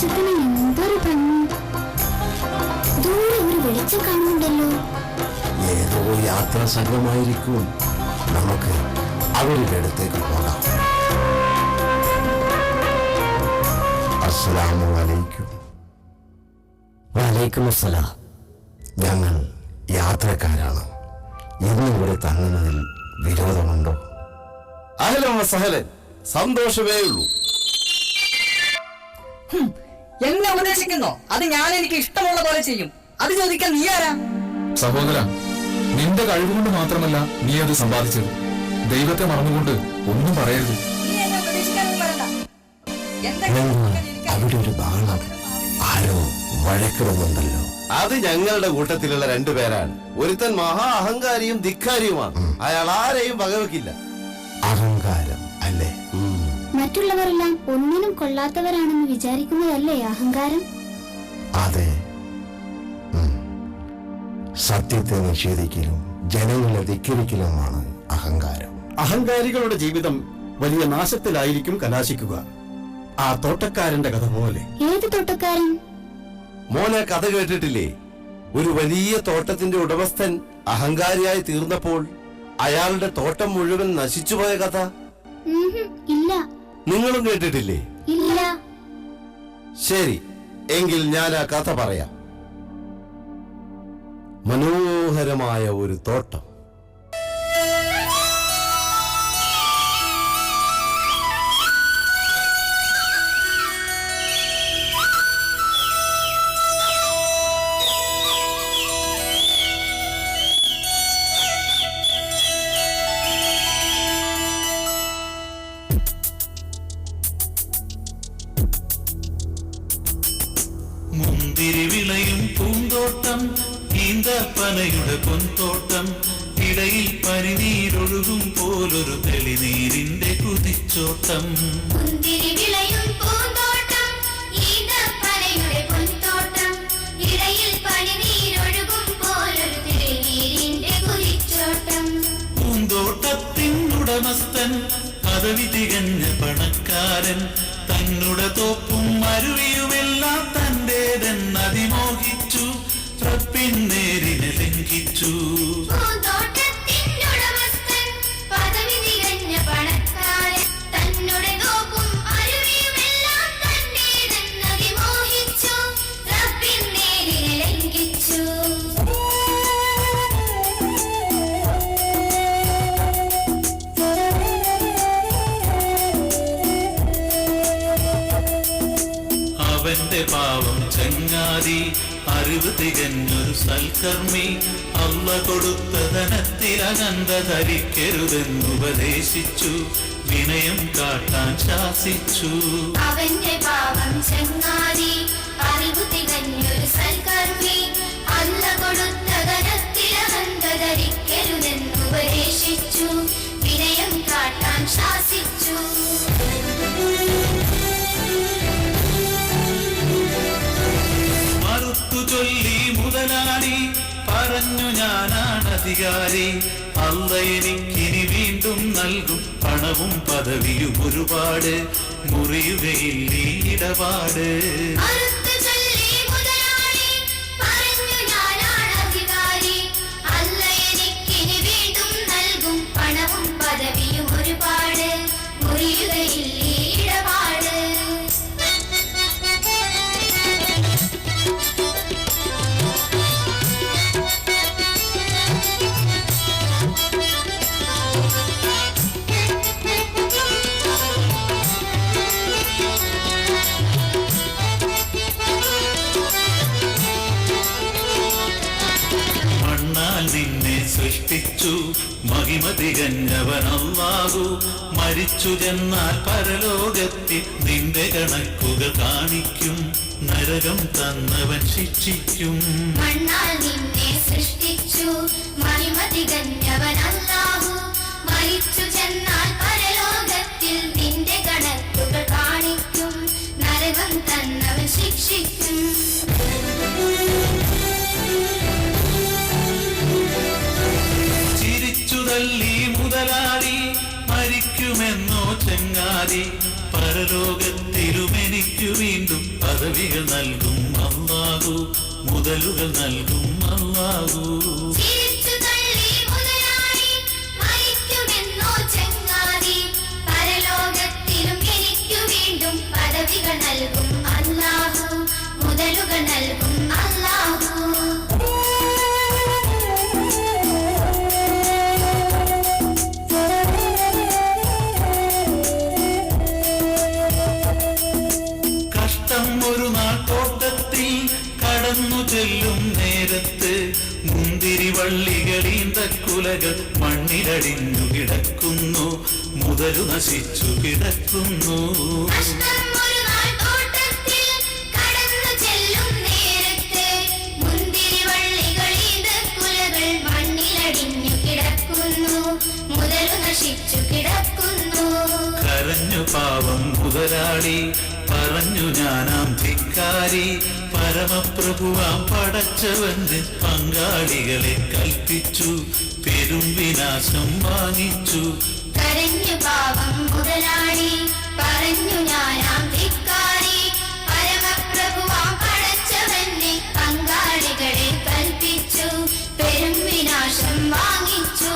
ആകാശത്തിന് എന്തൊരു ഭംഗി! ദൂരെ ഒരു വെളിച്ചം കാണുന്നുണ്ടല്ലോ. ഏതോ യാത്രാ സംഘമായിരിക്കും. നമുക്ക് അവരുടെ അടുത്തേക്ക് പോകാം. അസ്സലാമു അലൈക്കും. വലൈക്കും അസ്സലാം. ഞങ്ങൾ യാത്രക്കാരാണ്. ഇന്നിവിടെ തങ്ങുന്നതിൽ വിരോധമുണ്ടോ? അഹ്ലൻ വസഹലൻ, സന്തോഷമേ ഉള്ളൂ. എന്നെ ഉപദേശിക്കുന്നോ? അത് ഞാൻ എനിക്ക് ഇഷ്ടമുള്ള പോലെ ചെയ്യും. അത് ചോദിക്കാൻ നീ ആരാ? സഹോദര, നിന്റെ കഴിവുകൊണ്ട് മാത്രമല്ല നീ അത് സമ്പാദിച്ചത്. ദൈവത്തെ മറന്നുകൊണ്ട് ഒന്നും പറയരുത്. നീ എന്നെ ഉപദേശിക്കാനൊന്നും വരണ്ട. അവിടെ ഒരു ബഹളം, ആരോ വഴക്കിടുന്നുണ്ടല്ലോ. അത് ഞങ്ങളുടെ കൂട്ടത്തിലുള്ള രണ്ടുപേരാണ്. ഒരുത്തൻ മഹാ അഹങ്കാരിയും ധിക്കാരിയുമാണ്. അയാൾ ആരെയും വകവെക്കില്ല. അഹങ്കാരം അല്ലേ? മറ്റുള്ളവരെല്ലാം ഒന്നിനും കൊള്ളാത്തവരാണെന്ന് വിചാരിക്കുന്നതല്ലേ അഹങ്കാരം? അതെ. സത്യത്തെ നിഷേധിക്കലും ജനങ്ങളെ ധിക്കരിക്കലുമാണ് അഹങ്കാരം. അഹങ്കാരികളുടെ ജീവിതം വലിയ നാശത്തിലായിരിക്കും കലാശിക്കുക. ആ തോട്ടക്കാരന്റെ കഥ പോലെ. ഏത് തോട്ടക്കാരൻ? മോനെ, കഥ കേട്ടിട്ടില്ലേ? ഒരു വലിയ തോട്ടത്തിന്റെ ഉടമസ്ഥൻ അഹങ്കാരിയായി തീർന്നപ്പോൾ അയാളുടെ തോട്ടം മുഴുവൻ നശിച്ചുപോയ കഥ. ഇല്ല. നിങ്ങളും കേട്ടിട്ടില്ലേ? ഇല്ല. ശരി, എങ്കിൽ ഞാൻ ആ കഥ പറയാം. മനോഹരമായ ഒരു തോട്ടം. മുന്തിരിവിളയും പൂന്തോട്ടം, ഈന്തപ്പനയുടെ പൊൻതോട്ടം, ഇടയിൽ പനിനീരൊഴുകും പോലൊരു തെളിനീരിന്റെ കുതിച്ചോട്ടം. മുന്തിരിവിളയും പൂന്തോട്ടം, ഈന്തപ്പനയുടെ പൊൻതോട്ടം, ഇടയിൽ പനിനീരൊഴുകും പോലൊരു തെളിനീരിന്റെ കുതിച്ചോട്ടം. പൂന്തോട്ടത്തിനുടമസ്ഥൻ പദവി തികഞ്ഞ പണക്കാരൻ, തന്നുടെ തോപ്പും അരുവിയുമെല്ലാം തന്റേതെന്നതിമോഹിച്ചു, പിന്നേരിനെ ലംഘിച്ചു. പൂന്തോട്ടത്തിനുടമസ്ഥൻ പദവി തികഞ്ഞ പണക്കാരൻ, തന്നുടെ തോപ്പും അരുവിയുമെല്ലാം തന്റേതെന്നതിമോഹിച്ചു, പിന്നേരിനെ ലംഘിച്ചു. അവന്റെ പാവം ചങ്ങാതി അറിവ് തികഞ്ഞൊരു സൽക്കർമ്മി, അള്ള കൊടുത്ത ധനത്തിലകന്ത ധരിക്കരുതെന്നുപദേശിച്ചു, വിനയം കാട്ടാൻ ശാസിച്ചു. അവന്റെ പാവം ചങ്ങാതി അറിവ് തികഞ്ഞൊരു സൽക്കർമ്മി, അല്ല കൊടുത്ത ധനത്തിലകന്ത ധരിക്കരുതെന്നുപദേശിച്ചു, വിനയം കാട്ടാൻ ശാസിച്ചു. മറുത്തു ചൊല്ലി മുതലാളി പറഞ്ഞു, ഞാനാണധികാരി, അള്ള എനിക്കിനി വീണ്ടും നൽകും പണവും പദവിയും ഒരുപാട്, മുറിയുകയില്ല ഈ ഇടപാട്. പണവും പദവിയും ഒരുപാട്, മുറിയുകയില്ല ഈ ഇടപാട്. നിന്നെ സൃഷ്ടിച്ചു മഹിമ തികഞ്ഞവൻ അല്ലാഹു, മരിച്ചു ചെന്നാൽ പരലോകത്തിൽ നിന്റെ കണക്കുകൾ കാണിക്കും, നരകം തന്നവൻ ശിക്ഷിക്കും. മണ്ണാൽ നിന്നെ സൃഷ്ടിച്ചു മഹിമ തികഞ്ഞവൻ അല്ലാഹു, മരിച്ചു ചെന്നാൽ പരലോകത്തിൽ നിന്റെ കണക്കുകൾ കാണിക്കും, നരകം തന്നവൻ ശിക്ഷിക്കും. തല്ലി മുതലാളി മരിക്കുമെന്നോ ചങ്ങാതി, പരലോകത്തിലുമെനി എനിക്കു വീണ്ടും പദവികൾ നൽകും അല്ലാഹു, മുതലുകൾ നൽകും അല്ലാഹു. ചിരിച്ചു തള്ളി മുതലാളി മരിക്കുമെന്നോ ചങ്ങാതി, പരലോകത്തിലും എനിക്കു വീണ്ടും പദവികൾ നൽകും അല്ലാഹു, മുതലുകൾ നൽകും അല്ലാഹു. കഷ്ടം ഒരു നാൾ തോട്ടത്തിൽ കടന്നു ചെല്ലും നേരത്ത് മുന്തിരി വള്ളികളീന്തക്കുലകൾ മണ്ണിലടിഞ്ഞു കിടക്കുന്നു, മുതലു നശിച്ചു കിടക്കുന്നു. കഷ്ടം ഒരു നാൾ തോട്ടത്തിൽ കടന്നു ചെല്ലും നേരത്ത് മുന്തിരിവള്ളികൾ ഈന്തക്കുലകൾ മണ്ണിലടിഞ്ഞു കിടക്കുന്നു, മുതലു നശിച്ചു കിടക്കുന്നു. കരഞ്ഞു പാവം മുതലാളി, പറഞ്ഞു ഞാനാം ധിക്കാരി, പരമപ്രഭുവാം പടച്ചവന് പങ്കാളികളെ കൽപ്പിച്ചു, പെരും വിനാശം വാങ്ങിച്ചു. കരഞ്ഞു പാവം മുതലാളി, പറഞ്ഞു ഞാനാം ധിക്കാരി, പരമപ്രഭുവാം പടച്ചവന് പങ്കാളികളെ കൽപ്പിച്ചു, പെരും വിനാശം വാങ്ങിച്ചു.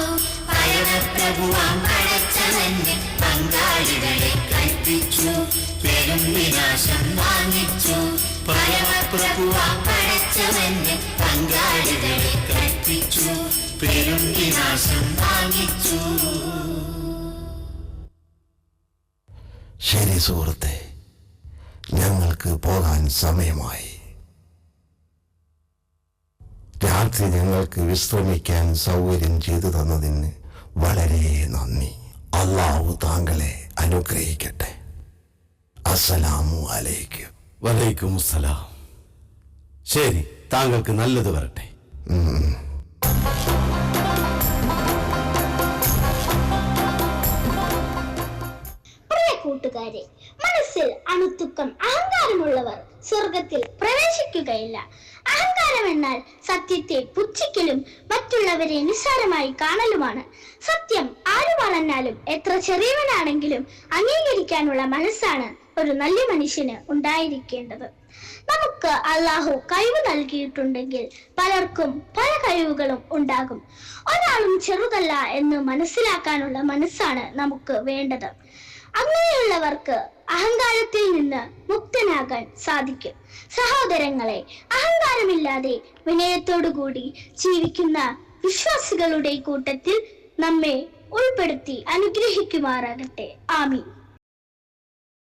പരമപ്രഭുവാം പടച്ചവന് പങ്കാളികളെ കൽപ്പിച്ചു, പെരും വിനാശം വാങ്ങിച്ചു. പരമപ്രഭുവാം പടച്ചവന് പങ്കാളികളെ കൽപ്പിച്ചു, പെരും വിനാശം വാങ്ങിച്ചു. ശരി സുഹൃത്തെ, ഞങ്ങൾക്ക് പോകാൻ സമയമായി. രാത്രി ഞങ്ങൾക്ക് വിശ്രമിക്കാൻ സൗകര്യം ചെയ്തു തന്നതിന് വളരെ നന്ദി. അള്ളാഹു താങ്കളെ അനുഗ്രഹിക്കട്ടെ. അസ്സലാമു അലൈക്കും. വലൈക്കും സലാം. ശരി, താങ്കൾക്ക് നല്ലത് വരട്ടെ. പ്രിയ കൂട്ടുകാരെ, മനസ്സിൽ അണുത്തുക്കം അഹങ്കാരമുള്ളവർ സ്വർഗത്തിൽ പ്രവേശിക്കുകയില്ല. അഹങ്കാരം എന്നാൽ സത്യത്തെ പുച്ഛിക്കലും മറ്റുള്ളവരെ നിസ്സാരമായി കാണലുമാണ്. സത്യം ആര് പറഞ്ഞാലും എത്ര ചെറിയവനാണെങ്കിലും അംഗീകരിക്കാനുള്ള മനസ്സാണ് ഒരു നല്ല മനുഷ്യന് ഉണ്ടായിരിക്കേണ്ടത്. നമുക്ക് അല്ലാഹു കഴിവ് നൽകിയിട്ടുണ്ടെങ്കിൽ പലർക്കും പല കഴിവുകളും ഉണ്ടാകും. ഒരാളും ചെറുതല്ല എന്ന് മനസ്സിലാക്കാനുള്ള മനസ്സാണ് നമുക്ക് വേണ്ടത്. അങ്ങനെയുള്ളവർക്ക് അഹങ്കാരത്തിൽ നിന്ന് മുക്തനാകാൻ സാധിക്കും. സഹോദരങ്ങളെ, അഹങ്കാരമില്ലാതെ വിനയത്തോടുകൂടി ജീവിക്കുന്ന വിശ്വാസികളുടെ കൂട്ടത്തിൽ നമ്മെ ഉൾപ്പെടുത്തി അനുഗ്രഹിക്കുമാറാകട്ടെ. ആമീൻ.